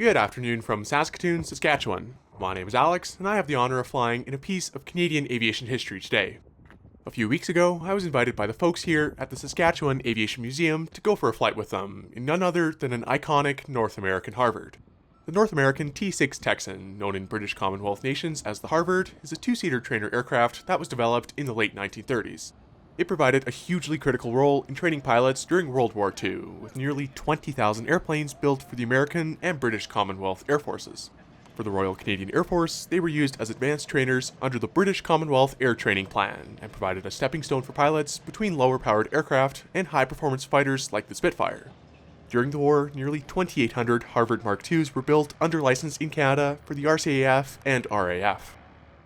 Good afternoon from Saskatoon, Saskatchewan. My name is Alex, and I have the honor of flying in a piece of Canadian aviation history today. A few weeks ago, I was invited by the folks here at the Saskatchewan Aviation Museum to go for a flight with them in none other than an iconic North American Harvard. The North American T-6 Texan, known in British Commonwealth nations as the Harvard, is a two-seater trainer aircraft that was developed in the late 1930s. It provided a hugely critical role in training pilots during World War II, with nearly 20,000 airplanes built for the American and British Commonwealth Air Forces. For the Royal Canadian Air Force, they were used as advanced trainers under the British Commonwealth Air Training Plan, and provided a stepping stone for pilots between lower-powered aircraft and high-performance fighters like the Spitfire. During the war, nearly 2,800 Harvard Mark IIs were built under license in Canada for the RCAF and RAF.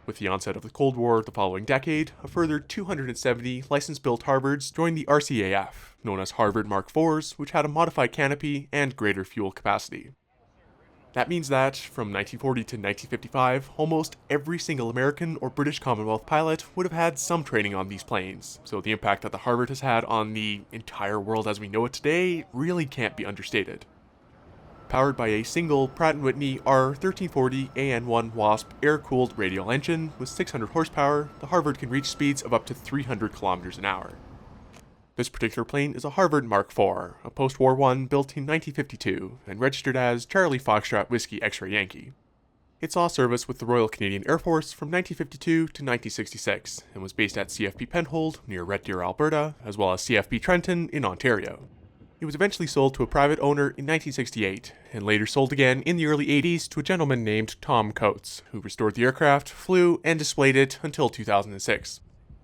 With the onset of the Cold War the following decade, a further 270 license-built Harvards joined the RCAF, known as Harvard Mark IVs, which had a modified canopy and greater fuel capacity. That means that, from 1940 to 1955, almost every single American or British Commonwealth pilot would have had some training on these planes, so the impact that the Harvard has had on the entire world as we know it today really can't be understated. Powered by a single Pratt & Whitney R1340 AN1 Wasp air-cooled radial engine with 600 horsepower, the Harvard can reach speeds of up to 300 kilometers an hour. This particular plane is a Harvard Mark IV, a post-war one built in 1952 and registered as Charlie Foxtrot Whiskey X-Ray Yankee. It saw service with the Royal Canadian Air Force from 1952 to 1966 and was based at CFB Penhold near Red Deer, Alberta, as well as CFB Trenton in Ontario. It was eventually sold to a private owner in 1968, and later sold again in the early 80s to a gentleman named Tom Coates, who restored the aircraft, flew, and displayed it until 2006.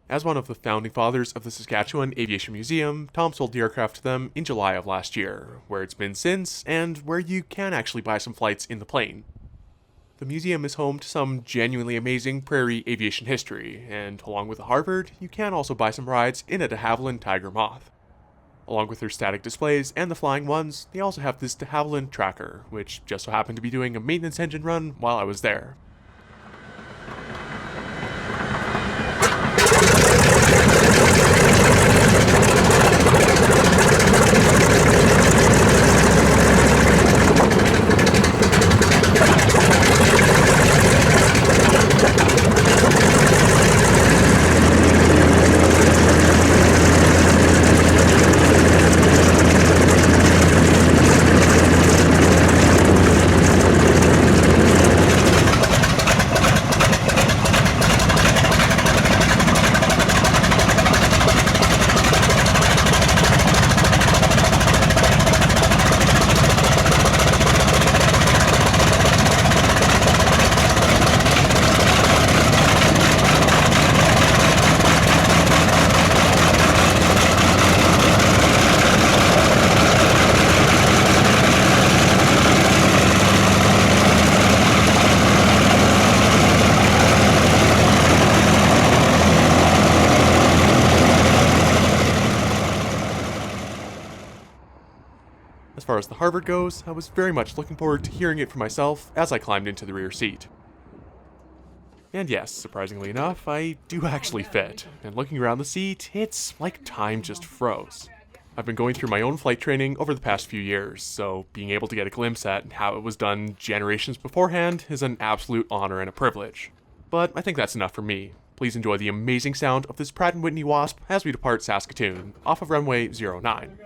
As one of the founding fathers of the Saskatchewan Aviation Museum, Tom sold the aircraft to them in July of last year, where it's been since, and where you can actually buy some flights in the plane. The museum is home to some genuinely amazing prairie aviation history, and along with the Harvard, you can also buy some rides in a de Havilland Tiger Moth. Along with their static displays and the flying ones, they also have this de Havilland tracker, which just so happened to be doing a maintenance engine run while I was there. As far as the Harvard goes, I was very much looking forward to hearing it for myself as I climbed into the rear seat. And yes, surprisingly enough, I do actually fit, and looking around the seat, it's like time just froze. I've been going through my own flight training over the past few years, so being able to get a glimpse at how it was done generations beforehand is an absolute honor and a privilege. But I think that's enough for me. Please enjoy the amazing sound of this Pratt & Whitney Wasp as we depart Saskatoon, off of runway 09.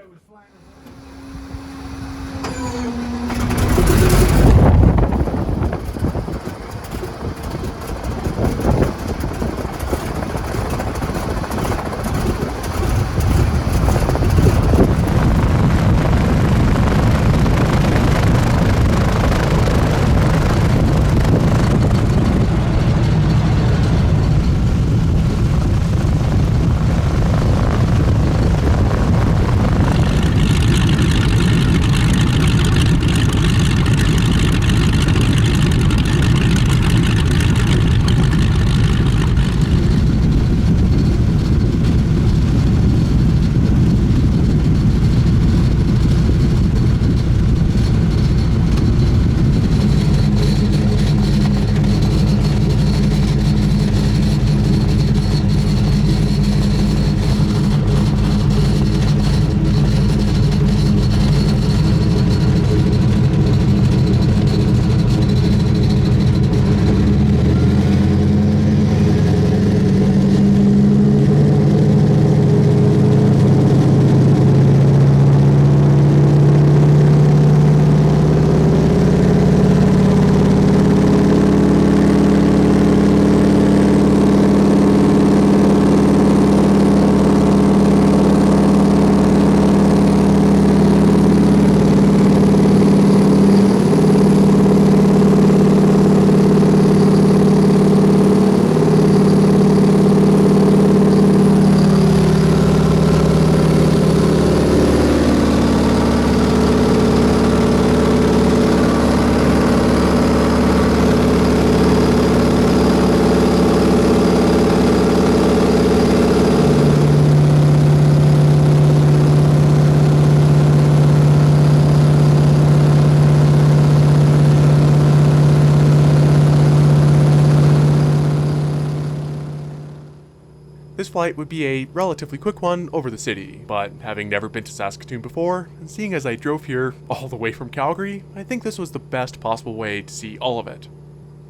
This flight would be a relatively quick one over the city, but having never been to Saskatoon before, and seeing as I drove here all the way from Calgary, I think this was the best possible way to see all of it.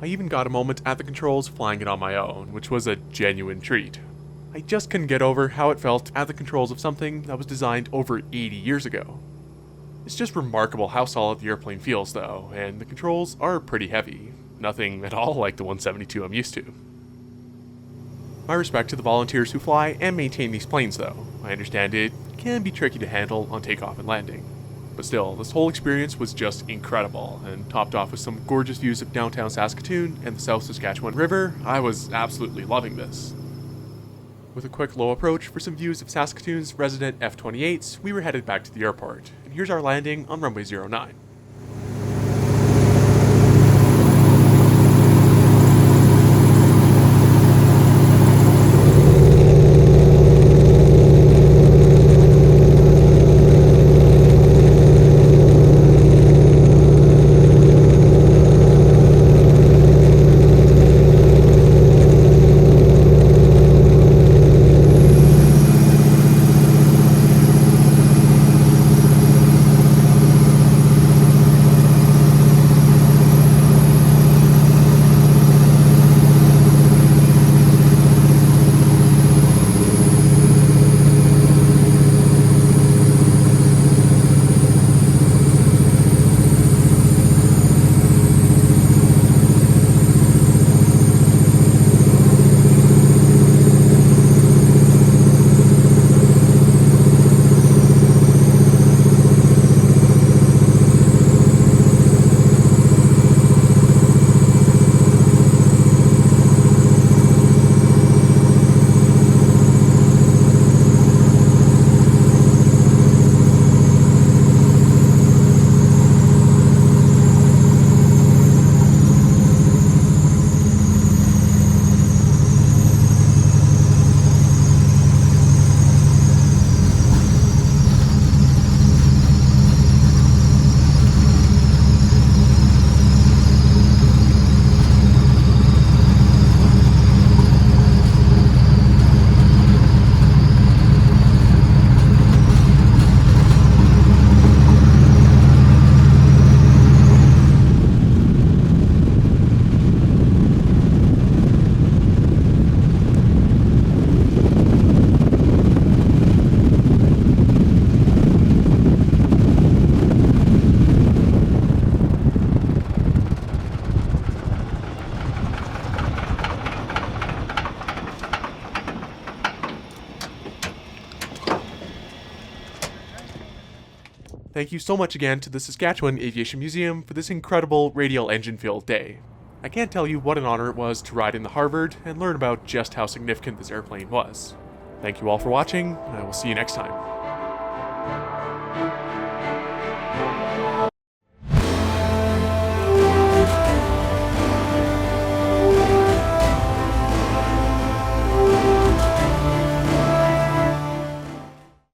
I even got a moment at the controls flying it on my own, which was a genuine treat. I just couldn't get over how it felt at the controls of something that was designed over 80 years ago. It's just remarkable how solid the airplane feels though, and the controls are pretty heavy. Nothing at all like the 172 I'm used to. My respect to the volunteers who fly and maintain these planes though. I understand it can be tricky to handle on takeoff and landing. But still, this whole experience was just incredible, and topped off with some gorgeous views of downtown Saskatoon and the South Saskatchewan River. I was absolutely loving this. With a quick low approach for some views of Saskatoon's resident F-28s, we were headed back to the airport, and here's our landing on runway 09. Thank you so much again to the Saskatchewan Aviation Museum for this incredible radial engine-filled day. I can't tell you what an honor it was to ride in the Harvard and learn about just how significant this airplane was. Thank you all for watching, and I will see you next time.